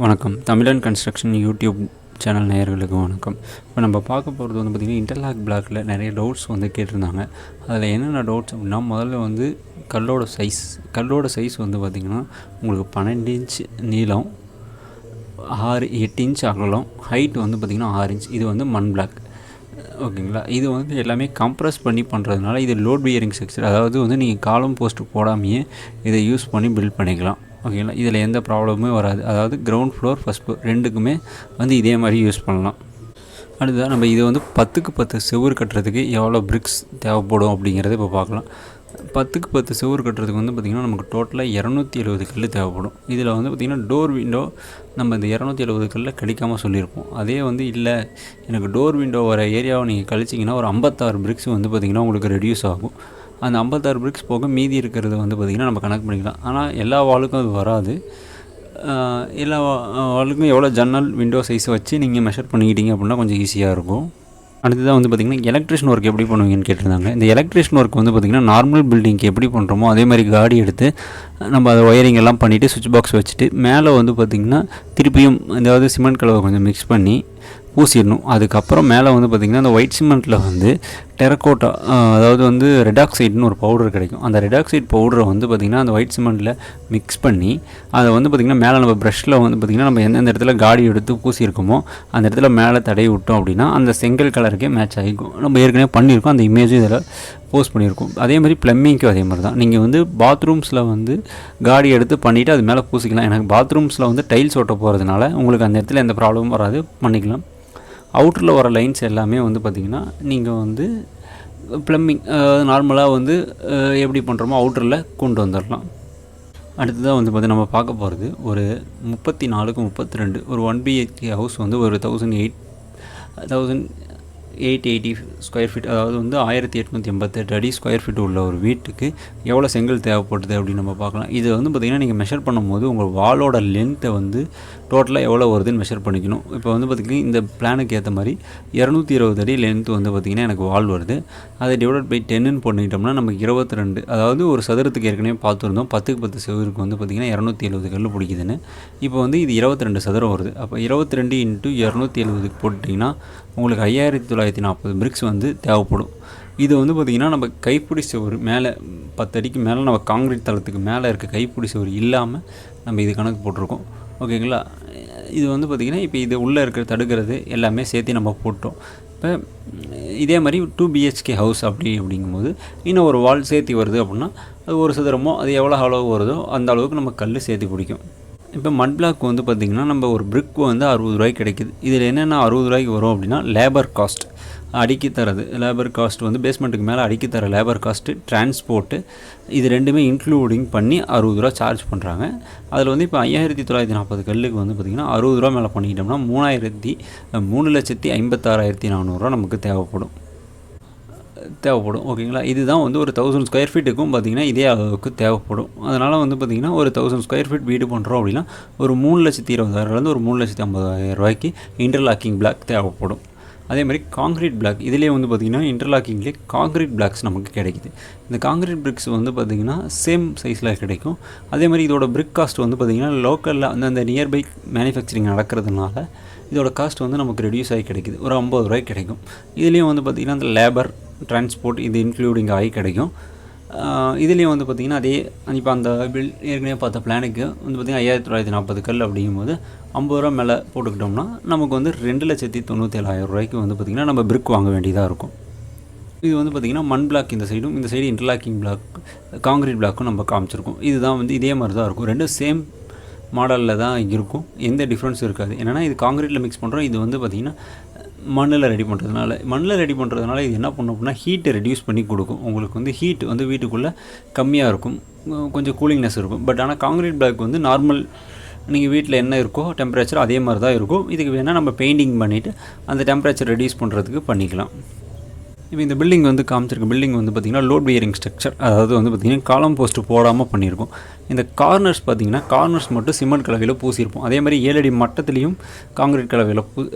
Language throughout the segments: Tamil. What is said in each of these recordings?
வணக்கம். தமிழன் கன்ஸ்ட்ரக்ஷன் யூடியூப் சேனல் நேயர்களுக்கு வணக்கம். இப்போ நம்ம பார்க்க போகிறது வந்து பார்த்திங்கன்னா, இன்டர்லாக் பிளாக்கில் நிறைய டவுட்ஸ் வந்து கேட்டிருந்தாங்க. அதில் என்னென்ன டவுட்ஸ் அப்படின்னா, முதல்ல வந்து கல்லோட சைஸ் வந்து பார்த்திங்கன்னா உங்களுக்கு 12 இன்ச் நீளம், 8 இன்ச் அகலம், ஹைட் வந்து பார்த்திங்கன்னா 6 இன்ச். இது வந்து மண் பிளாக், ஓகேங்களா. இது வந்து எல்லாமே கம்ப்ரஸ் பண்ணி பண்ணுறதுனால இது லோட் பியரிங் ஸ்ட்ரக்சர், அதாவது வந்து நீங்கள் காலம் போஸ்ட்டு போடாமையே இதை யூஸ் பண்ணி பில்ட் பண்ணிக்கலாம், ஓகேங்களா. இதில் எந்த ப்ராப்ளமுமே வராது. அதாவது கிரவுண்ட் ஃப்ளோர், ஃபஸ்ட் ஃப்ளோர் ரெண்டுக்குமே வந்து இதே மாதிரி யூஸ் பண்ணலாம். அடுத்ததாக நம்ம இதை வந்து 10க்கு 10 செவுறு கட்டுறதுக்கு எவ்வளோ பிரிக்ஸ் தேவைப்படும் அப்படிங்கிறத இப்போ பார்க்கலாம். 10க்கு 10 செவுறு கட்டுறதுக்கு வந்து பார்த்திங்கன்னா நமக்கு டோட்டலாக 270 கல் தேவைப்படும். இதில் வந்து பார்த்திங்கன்னா டோர் விண்டோ நம்ம இந்த 270 கல்லில் கழிக்காமல் சொல்லியிருப்போம். அதே வந்து இல்லை எனக்கு டோர் விண்டோ வர ஏரியாவை நீங்கள் கழிச்சிங்கன்னா ஒரு 56 பிரிக்ஸ் வந்து பார்த்திங்கன்னா உங்களுக்கு ரெடியூஸ் ஆகும். அந்த 56 பிரிக்ஸ் போக மீதி இருக்கிறது வந்து பார்த்திங்கன்னா நம்ம கணக்கு பண்ணிக்கலாம். ஆனால் எல்லா வாலுக்கும் அது வராது. எல்லா வாலுக்கும் எவ்வளோ ஜன்னல் விண்டோ சைஸ் வச்சு நீங்கள் மெஷர் பண்ணிக்கிட்டீங்க அப்படின்னா கொஞ்சம் ஈஸியாக இருக்கும். அடுத்ததாக வந்து பார்த்திங்கன்னா எலக்ட்ரிஷன் ஒர்க் எப்படி பண்ணுவீங்கன்னு கேட்டிருந்தாங்க. இந்த எலக்ட்ரிஷன் ஒர்க் வந்து பார்த்திங்கன்னா நார்மல் பில்டிங்க்கு எப்படி பண்ணுறோமோ அதே மாதிரி காடி எடுத்து நம்ம அதை ஒயரிங் எல்லாம் பண்ணிவிட்டு சுவிட்ச் பாக்ஸ் வச்சுட்டு மேலே வந்து பார்த்திங்கன்னா திருப்பியும் அதாவது சிமெண்ட் கலவை கொஞ்சம் மிக்ஸ் பண்ணி பூசிடணும். அதுக்கப்புறம் மேலே வந்து பார்த்திங்கன்னா அந்த ஒயிட் சிமெண்ட்டில் வந்து டெரக்கோட்டா, அதாவது வந்து ரெடாக்சைடுன்னு ஒரு பவுடர் கிடைக்கும். அந்த ரெடாக்சைடு பவுடரை வந்து பார்த்திங்கன்னா அந்த ஒயிட் சிமெண்ட்டில் மிக்ஸ் பண்ணி அதை வந்து பார்த்திங்கன்னா மேலே நம்ம ப்ரஷில் வந்து பார்த்திங்கன்னா நம்ம எந்தெந்த இடத்துல காடி எடுத்து பூசியிருக்கோமோ அந்த இடத்துல மேலே தடவி விட்டோம் அப்படின்னா அந்த செங்கல் கலருக்கே மேட்ச் ஆகிக்கும். நம்ம ஏற்கனவே பண்ணியிருக்கோம், அந்த இமேஜும் இதில் போஸ்ட் பண்ணியிருக்கோம். அதே மாதிரி ப்ளம்பிங்க்கும் அதே மாதிரி தான். நீங்கள் வந்து பாத்ரூம்ஸில் வந்து காடி எடுத்து பண்ணிவிட்டு அது மேலே பூசிக்கலாம். எனக்கு பாத்ரூம்ஸில் வந்து டைல்ஸ் ஓட்ட போகிறதுனால உங்களுக்கு அந்த இடத்துல எந்த ப்ராப்ளமும் வராது, பண்ணிக்கலாம். அவுட்டரில் வர லைன்ஸ் எல்லாமே வந்து பார்த்திங்கன்னா நீங்கள் வந்து ப்ளம்பிங் நார்மலாக வந்து எப்படி பண்ணுறோமோ அவுட்டரில் கொண்டு வந்துடலாம். அடுத்ததாக வந்து பார்த்திங்கன்னா நம்ம பார்க்க போகிறது ஒரு 34க்கு 32 ஒரு 1 BHK ஹவுஸ் வந்து ஒரு 1880 ஸ்கொயர் ஃபீட், அதாவது வந்து 1888 அடி ஸ்கொயர் ஃபீட் உள்ள ஒரு வீட்டுக்கு எவ்வளோ செங்கல் தேவைப்படுது அப்படின்னு நம்ம பார்க்கலாம். இது வந்து பார்த்திங்கன்னா நீங்கள் மெஷர் பண்ணும்போது உங்கள் வாலோட லென்த்தை வந்து டோட்டலாக எவ்வளோ வருதுன்னு மெஷர் பண்ணிக்கணும். இப்போ வந்து பார்த்திங்கன்னா இந்த பிளானுக்கு ஏற்ற மாதிரி 220 அடி லென்த் வந்து பார்த்திங்கன்னா எனக்கு வால் வருது. அதை டிவைட் பை 10ன்னு பண்ணிட்டோம்னா நமக்கு 22, அதாவது ஒரு சதுரத்துக்கு ஏற்கனவே பார்த்துருந்தோம் 10க்கு 10 செவருக்கு வந்து பார்த்திங்கன்னா 270 கல் பிடிக்குதுன்னு. இப்போ வந்து இது 22 சதுரம் வருது. அப்போ 22 × 270 போட்டிங்கன்னா உங்களுக்கு 5940 பிரிக்ஸ் வந்து தேவைப்படும். இது வந்து பார்த்திங்கன்னா நம்ம கைப்பிடி சுவர் மேலே 10 அடிக்கு மேலே நம்ம காங்கிரீட் தளத்துக்கு மேலே இருக்க கைப்பிடி சுவர் இல்லாமல் நம்ம இது கணக்கு போட்டிருக்கோம், ஓகேங்களா. இது வந்து பார்த்திங்கன்னா இப்போ இது உள்ளே இருக்கிற தடுக்கிறது எல்லாமே சேர்த்து நம்ம போட்டோம். இப்போ இதே மாதிரி 2 BHK ஹவுஸ் அப்படிங்கும்போது இன்னும் ஒரு வால் சேர்த்து வருது அப்படின்னா அது ஒரு சதுரமோ அது எவ்வளோ அளவு வருதோ அந்த அளவுக்கு நம்ம கல் சேர்த்து பிடிக்கும். இப்போ மட் பிளாக் வந்து பார்த்திங்கன்னா நம்ம ஒரு பிரிக் வந்து 60 ரூபாய்க்கு கிடைக்குது. இதில் என்னென்ன 60 ரூபாய்க்கு வரும் அப்படின்னா லேபர் காஸ்ட், அடுக்கி தரது லேபர் காஸ்ட் வந்து பேஸ்மெண்ட்டுக்கு மேலே அடுக்கி தர லேபர் காஸ்ட்டு, டிரான்ஸ்போர்ட்டு, இது ரெண்டுமே இன்க்ளூடிங் பண்ணி 60 ரூபா சார்ஜ் பண்ணுறாங்க. அதில் வந்து இப்போ 5940 கல்லுக்கு வந்து பார்த்திங்கன்னா 60 ரூபா மேலே பண்ணிக்கிட்டோம்னா 3,56,400 நமக்கு தேவைப்படும், ஓகேங்களா. இதுதான் வந்து ஒரு 1000 ஸ்கொயர் ஃபீட்டுக்கும் பார்த்திங்கன்னா இதே அளவுக்கு தேவைப்படும். அதனால் வந்து பார்த்திங்கன்னா ஒரு 1000 ஸ்கொயர் ஃபீட் வீடு பண்ணுறோம் அப்படின்னா ஒரு 3,20,000 ஒரு 3,50,000 ரூபாய்க்கு இன்டர்லாக்கிங் பிளாக் தேவைப்படும். அதே மாதிரி காங்கிரீட் பிளாக், இதிலே வந்து பார்த்திங்கன்னா இன்டர்லாக்கிங்லேயே காங்கிரீட் பிளாக்ஸ் நமக்கு கிடைக்குது. இந்த காங்கிரீட் பிரிக்ஸ் வந்து பார்த்திங்கன்னா சேம் சைஸில் கிடைக்கும். அதே மாதிரி இதோட பிரிக் காஸ்ட் வந்து பார்த்திங்கன்னா லோக்கலில் அந்த நியர்பை மேனுஃபேக்சரிங் நடக்கிறதுனால இதோட காஸ்ட் வந்து நமக்கு ரெடியூஸ் ஆகி கிடைக்குது, ஒரு 50 ரூபாய்க்கு கிடைக்கும். இதுலேயும் வந்து பார்த்திங்கன்னா அந்த லேபர், டிரான்ஸ்போர்ட் இது இன்க்ளூடிங் ஆகி கிடைக்கும். இதுலேயும் வந்து பார்த்திங்கன்னா அதே இப்போ அந்த ஏற்கனவே பார்த்த பிளானுக்கு வந்து பார்த்திங்கன்னா 5940 கல் அப்படிங்கும்போது 50 ரூபா மேலே போட்டுக்கிட்டோம்னா நமக்கு வந்து 2,97,000 ரூபாய்க்கு வந்து பார்த்திங்கன்னா நம்ம பிரிக் வாங்க வேண்டியதாக இருக்கும். இது வந்து பார்த்திங்கன்னா மண் பிளாக் இந்த சைடு இன்டர்லாக்கிங் பிளாக் காங்கிரீட் பிளாக்கும் நம்ம காமிச்சிருக்கோம். இதுதான் வந்து இதே மாதிரி தான் இருக்கும், ரெண்டும் சேம் மாடலில் தான் இருக்கும், எந்த டிஃப்ரென்ஸும் இருக்காது. என்னென்னா இது காங்கிரீட்டில் மிக்ஸ் பண்ணுறோம், இது வந்து பார்த்திங்கன்னா மண்ணில் ரெடி பண்ணுறதுனால இது என்ன பண்ணும் அப்படின்னா ஹீட்டை ரெடியூஸ் பண்ணி கொடுக்கும். உங்களுக்கு வந்து ஹீட் வந்து வீட்டுக்குள்ளே கம்மியாக இருக்கும், கொஞ்சம் கூலிங்னஸ் இருக்கும். பட் ஆனால் காங்கிரீட் பிளாக் வந்து நார்மல் நீங்கள் வீட்டில் என்ன இருக்கோ டெம்பரேச்சர் அதே மாதிரி தான் இருக்கும். இதுக்கு வேணால் நம்ம பெயிண்டிங் பண்ணிவிட்டு அந்த டெம்பரேச்சர் ரெடியூஸ் பண்ணுறதுக்கு பண்ணிக்கலாம். இப்போ இந்த பில்டிங் வந்து காமிச்சிருக்க பில்டிங் வந்து பார்த்திங்கன்னா லோட் பியரிங் ஸ்ட்ரக்சர், அதாவது வந்து பார்த்திங்கன்னா காலம் போஸ்ட்டு போடாமல் பண்ணியிருக்கோம். இந்த கார்னர்ஸ் பார்த்திங்கன்னா கார்னர்ஸ் மட்டும் சிமெண்ட் கலவையில் பூசியிருப்போம். அதே மாதிரி 7 அடி மட்டத்துலேயும் காங்கிரீட் கலவையில்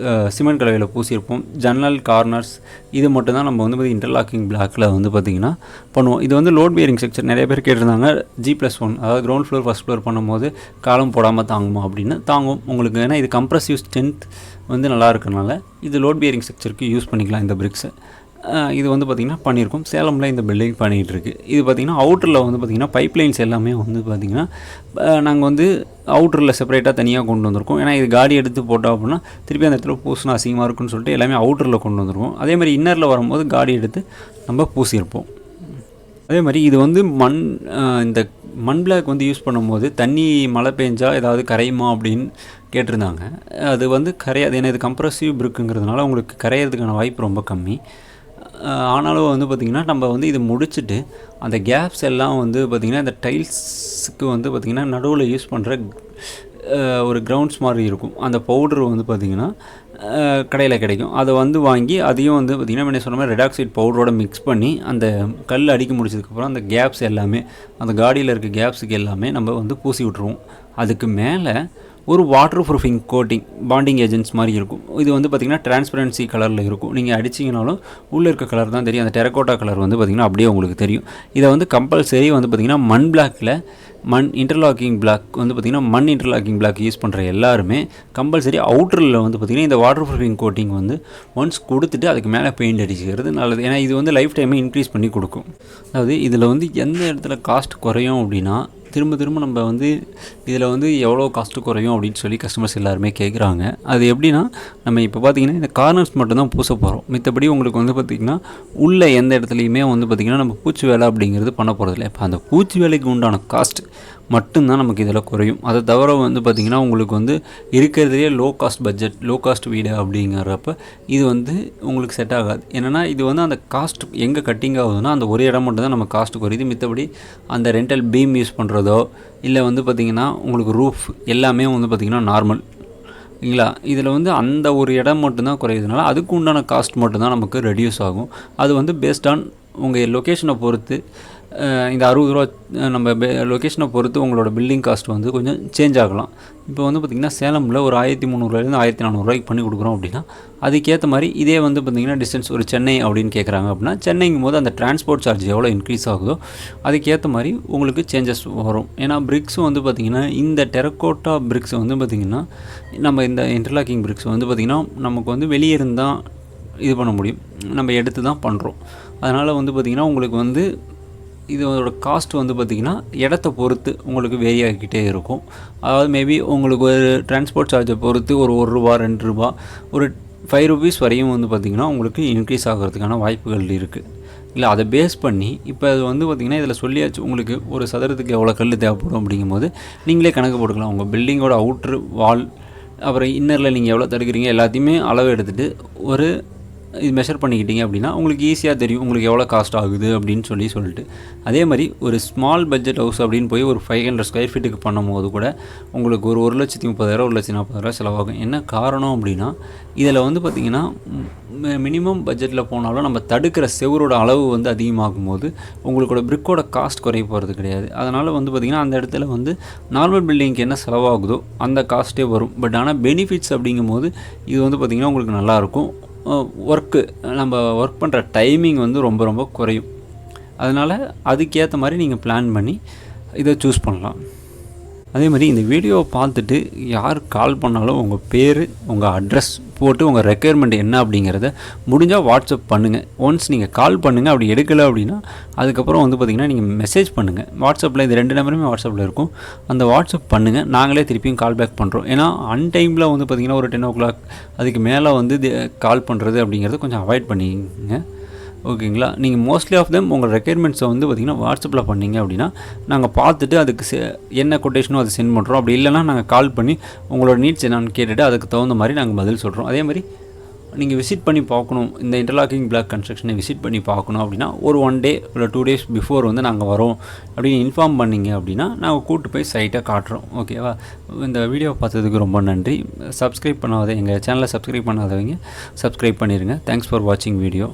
சிமெண்ட் கலவையில் பூசியிருப்போம். ஜன்னல் கார்னர்ஸ் இது மட்டும் தான் நம்ம வந்து இன்டர்லாக்கிங் பிளாக்கில் வந்து பார்த்திங்கன்னா பண்ணுவோம். இது வந்து லோட் பியரிங் ஸ்ட்ரக்சர். நிறைய பேர் கேட்டிருந்தாங்க G+1, அதாவது கிரவுண்ட் ஃப்ளோர் ஃபஸ்ட் ஃப்ளோர் பண்ணும்போது காலம் போடாமல் தாங்குமா அப்படின்னு. தாங்கும் உங்களுக்கு, ஏன்னா இது கம்ப்ரஸிவ் ஸ்ட்ரென்த் வந்து நல்லா இருக்கனால இது லோட் பியரிங் ஸ்ட்ரக்சருக்கு யூஸ் பண்ணிக்கலாம் இந்த பிரிக்ஸை. இது வந்து பார்த்திங்கன்னா பண்ணியிருக்கோம். சேலமில் இந்த பில்டிங் பண்ணிகிட்ருக்கு. இது பார்த்திங்கன்னா அவுட்டரில் வந்து பார்த்திங்கன்னா பைப்லைன்ஸ் எல்லாமே வந்து பார்த்திங்கன்னா நாங்கள் வந்து அவுட்டரில் செப்பரேட்டாக தனியாக கொண்டு வந்திருக்கோம். ஏன்னா இது காடி எடுத்து போட்டோம் அப்படின்னா திருப்பி அந்த இடத்துல பூசினா அசிங்கமாக இருக்குன்னு சொல்லிட்டு எல்லாமே அவுட்டரில் கொண்டு வந்திருக்கோம். அதே மாதிரி இன்னரில் வரும்போது காடி எடுத்து நம்ம பூசியிருப்போம். அதே மாதிரி இது வந்து இந்த மண் பிளாக் வந்து யூஸ் பண்ணும்போது தண்ணி மழை பெஞ்சா ஏதாவது கரையுமா அப்படின்னு கேட்டிருந்தாங்க. அது வந்து கரையாது, ஏன்னா இது கம்ப்ரஸிவ் பிரிக்குங்கிறதுனால உங்களுக்கு கரையிறதுக்கான வாய்ப்பு ரொம்ப கம்மி. ஆனாலும் வந்து பார்த்திங்கன்னா நம்ம வந்து இது முடிச்சுட்டு அந்த கேப்ஸ் எல்லாம் வந்து பார்த்திங்கன்னா இந்த டைல்ஸுக்கு வந்து பார்த்திங்கன்னா நடுவில் யூஸ் பண்ணுற ஒரு கிரவுண்ட்ஸ் மாதிரி இருக்கும். அந்த பவுடர் வந்து பார்த்திங்கன்னா கடையில் கிடைக்கும். அதை வந்து வாங்கி அதையும் வந்து பார்த்திங்கன்னா என்ன சொன்ன மாதிரி ரெடாக்சைட் பவுடரோட மிக்ஸ் பண்ணி அந்த கல் அடிக்க முடிச்சதுக்கப்புறம் அந்த கேப்ஸ் எல்லாமே, அந்த காடியில் இருக்க கேப்ஸுக்கு எல்லாமே நம்ம வந்து பூசி விட்ருவோம். அதுக்கு மேலே ஒரு water proofing coating bonding agents மாதிரி இருக்கும். இது வந்து பார்த்திங்கன்னா டிரான்ஸ்பரன்சி கலரில் இருக்கும். நீங்கள் அடிச்சிங்கனாலும் உள்ளே இருக்க கலர் தான் தெரியும். அந்த டெரக்கோட்டா கலர் வந்து பார்த்திங்கன்னா அப்படியே உங்களுக்கு தெரியும். இதை வந்து கம்பல்சரி வந்து பார்த்திங்கன்னா மண் பிளாக்கில் இன்டர்லாக்கிங் பிளாக் வந்து பார்த்திங்கன்னா மண் இன்டர்லாக்கிங் பிளாக் யூஸ் பண்ணுற எல்லாருமே கம்பல்சரி அவுட்டரில் வந்து பார்த்திங்கன்னா இந்த வாட்டர் ப்ரூஃபிங் கோட்டிங் வந்து ஒன்ஸ் கொடுத்துட்டு அதுக்கு மேலே பெயிண்ட் அடிச்சுக்கிறது நல்லது. ஏன்னா இது வந்து லைஃப் டைமை இன்க்ரீஸ் பண்ணி கொடுக்கும். அதாவது இதில் வந்து எந்த இடத்துல காஸ்ட் குறையும் அப்படின்னா திரும்ப நம்ம வந்து இதில் வந்து எவ்வளோ காஸ்ட்டு குறையும் அப்படின்னு சொல்லி கஸ்டமர்ஸ் எல்லாருமே கேட்குறாங்க. அது எப்படின்னா நம்ம இப்போ பார்த்திங்கன்னா இந்த கார்னர்ஸ் மட்டும்தான் பூச போகிறோம். மித்தபடி உங்களுக்கு வந்து பார்த்திங்கன்னா உள்ளே எந்த இடத்துலையுமே வந்து பார்த்திங்கன்னா நம்ம பூச்சி வேலை அப்படிங்கிறது பண்ண போகிறதில்ல. இப்போ அந்த பூச்சி வேலைக்கு உண்டான காஸ்ட் மட்டும்தான் நமக்கு இதில் குறையும். அதை தவிர வந்து பார்த்திங்கன்னா உங்களுக்கு வந்து இருக்கிறதுலே லோ காஸ்ட் வீடு அப்படிங்கிறப்ப இது வந்து உங்களுக்கு செட் ஆகாது. என்னென்னா இது வந்து அந்த காஸ்ட் எங்கே கட்டிங் ஆகுதுன்னா அந்த ஒரு இடம் மட்டும் தான் நம்ம காஸ்ட்டு குறையுது. மித்தபடி அந்த ரெண்டல் பீம் யூஸ் பண்ணுறதோ இல்லை வந்து பார்த்திங்கன்னா உங்களுக்கு ரூஃப் எல்லாமே வந்து பார்த்திங்கன்னா நார்மல் இல்லைங்களா. இதில் வந்து அந்த ஒரு இடம் மட்டும்தான் குறையுதுனால அதுக்கு உண்டான காஸ்ட் மட்டும்தான் நமக்கு ரெடியூஸ் ஆகும். அது வந்து பேஸ்ட் ஆன் உங்கள் லொக்கேஷனை பொறுத்து இந்த 60 ரூபா நம்ம லொக்கேஷனை பொறுத்து உங்களோட பில்டிங் காஸ்ட் வந்து கொஞ்சம் சேஞ்ச் ஆகலாம். இப்போ வந்து பார்த்திங்கன்னா சேலமில் ஒரு 1300 1400 பண்ணி கொடுக்குறோம் அப்படின்னா அதுக்கேற்ற மாதிரி இதே வந்து பார்த்திங்கன்னா டிஸ்டன்ஸ் ஒரு சென்னை அப்படின்னு கேட்குறாங்க அப்படின்னா சென்னைங்கும் போது அந்த டிரான்ஸ்போர்ட் சார்ஜ் எவ்வளோ இன்க்ரீஸ் ஆகுதோ அதுக்கேற்ற மாதிரி உங்களுக்கு சேஞ்சஸ் வரும். ஏன்னா பிரிக்ஸும் வந்து பார்த்திங்கன்னா இந்த டெரக்கோட்டா பிரிக்ஸ் வந்து பார்த்திங்கன்னா நம்ம இந்த இன்டர்லாக்கிங் பிரிக்ஸ் வந்து பார்த்திங்கன்னா நமக்கு வந்து வெளியே இருந்தால் இது பண்ண முடியும், நம்ம எடுத்து தான் பண்ணுறோம். அதனால் வந்து பார்த்திங்கன்னா உங்களுக்கு வந்து இதோட காஸ்ட் வந்து பார்த்திங்கன்னா இடத்த பொறுத்து உங்களுக்கு வேரி ஆகிக்கிட்டே இருக்கும். அதாவது மேபி உங்களுக்கு ஒரு டிரான்ஸ்போர்ட் சார்ஜை பொறுத்து ஒரு ரூபா 2 ரூபா ஒரு 5 rupees வரையும் வந்து பார்த்திங்கன்னா உங்களுக்கு இன்க்ரீஸ் ஆகிறதுக்கான வாய்ப்புகள் இருக்குது. இல்லை அதை பேஸ் பண்ணி இப்போ அது வந்து பார்த்திங்கன்னா இதில் சொல்லியாச்சு உங்களுக்கு ஒரு சதுரத்துக்கு எவ்வளோ கல் தேவைப்படும் அப்படிங்கும்போது நீங்களே கணக்கு போட்டுக்கலாம். உங்கள் பில்டிங்கோட அவுட்ரு வால் அப்புறம் இன்னரில் நீங்கள் எவ்வளோ தடுக்கிறீங்க எல்லாத்தையுமே அளவு எடுத்துகிட்டு ஒரு இது மெஷர் பண்ணிக்கிட்டீங்க அப்படின்னா உங்களுக்கு ஈஸியாக தெரியும் உங்களுக்கு எவ்வளோ காஸ்ட் ஆகுது அப்படின்னு சொல்லிட்டு. அதே மாதிரி ஒரு ஸ்மால் பட்ஜெட் ஹவுஸ் அப்படின்னு போய் ஒரு 500 ஸ்கொயர் ஃபீட்டுக்கு பண்ணும்போது கூட உங்களுக்கு ஒரு 1,30,000 1,40,000 செலவாகும். என்ன காரணம் அப்படின்னா இதில் வந்து பார்த்திங்கன்னா மினிமம் பட்ஜெட்டில் போனாலும் நம்ம தடுக்கிற செவரோட அளவு வந்து அதிகமாகும் போது உங்களுக்கோட பிரிக்கோட காஸ்ட் குறைய போகிறது கிடையாது. அதனால் வந்து பார்த்திங்கன்னா அந்த இடத்துல வந்து நார்மல் பில்டிங்க்கு என்ன செலவாகுதோ அந்த காஸ்ட்டே வரும். பட் ஆனால் பெனிஃபிட்ஸ் அப்படிங்கும்போது இது வந்து பார்த்திங்கன்னா உங்களுக்கு நல்லாயிருக்கும். நம்ம ஒர்க் பண்ணுற டைமிங் வந்து ரொம்ப குறையும். அதனால் அதுக்கேற்ற மாதிரி நீங்கள் பிளான் பண்ணி இதை சூஸ் பண்ணலாம். அதே மாதிரி இந்த வீடியோவை பார்த்துட்டு யார் கால் பண்ணாலும் உங்கள் பேர் உங்கள் அட்ரஸ் போட்டு உங்கள் ரெக்குயர்மெண்ட் என்ன அப்படிங்கிறத முடிஞ்சால் வாட்ஸ்அப் பண்ணுங்கள். ஒன்ஸ் நீங்கள் கால் பண்ணுங்கள், அப்படி எடுக்கலை அப்படின்னா அதுக்கப்புறம் வந்து பார்த்திங்கன்னா நீங்கள் மெசேஜ் பண்ணுங்கள் வாட்ஸ்அப்பில். இது 2 நம்பருமே வாட்ஸ்அப்பில் இருக்கும். அந்த வாட்ஸ்அப் பண்ணுங்கள், நாங்களே திருப்பியும் கால் பேக் பண்ணுறோம். ஏன்னா அன்டைமில் வந்து பார்த்திங்கன்னா ஒரு 10 o'clock அதுக்கு மேலே வந்து கால் பண்ணுறது அப்படிங்கிறது கொஞ்சம் அவாய்ட் பண்ணிங்க. ஓகேங்களா. நீங்கள் மோஸ்ட்லி ஆஃப் தெம் உங்கள் ரெக்குயர்மெண்ட்ஸை வந்து பார்த்திங்கன்னா வாட்ஸ்அப்பில் பண்ணிங்க அப்படின்னா நாங்கள் பார்த்துட்டு அதுக்கு என்ன கொட்டேஷனோ அதை சென்ட் பண்ணுறோம். அப்படி இல்லைனா நாங்கள் கால் பண்ணி உங்களோட நீட்ஸ் என்னன்னு கேட்டுட்டு அதுக்கு தகுந்த மாதிரி நாங்கள் பதில் சொல்கிறோம். அதே மாதிரி நீங்கள் விசிட் பண்ணி பார்க்கணும், இந்த இன்டர்லாக்கிங் பிளாக் கன்ஸ்ட்ரக்ஷனை விசிட் பண்ணி பார்க்கணும் அப்படின்னா ஒரு 1 day இல்லை 2 days பிஃபோர் வந்து நாங்கள் வரோம் அப்படின்னு இன்ஃபார்ம் பண்ணிங்க அப்படின்னா நாங்கள் கூப்பிட்டு போய் சைட்டை காட்டுறோம். ஓகேவா. இந்த வீடியோ பார்த்ததுக்கு ரொம்ப நன்றி. எங்கள் சேனலை சப்ஸ்கிரைப் பண்ணாதவங்க சப்ஸ்கிரைப் பண்ணிடுங்க. தேங்க்ஸ் ஃபார் வாட்சிங் வீடியோ.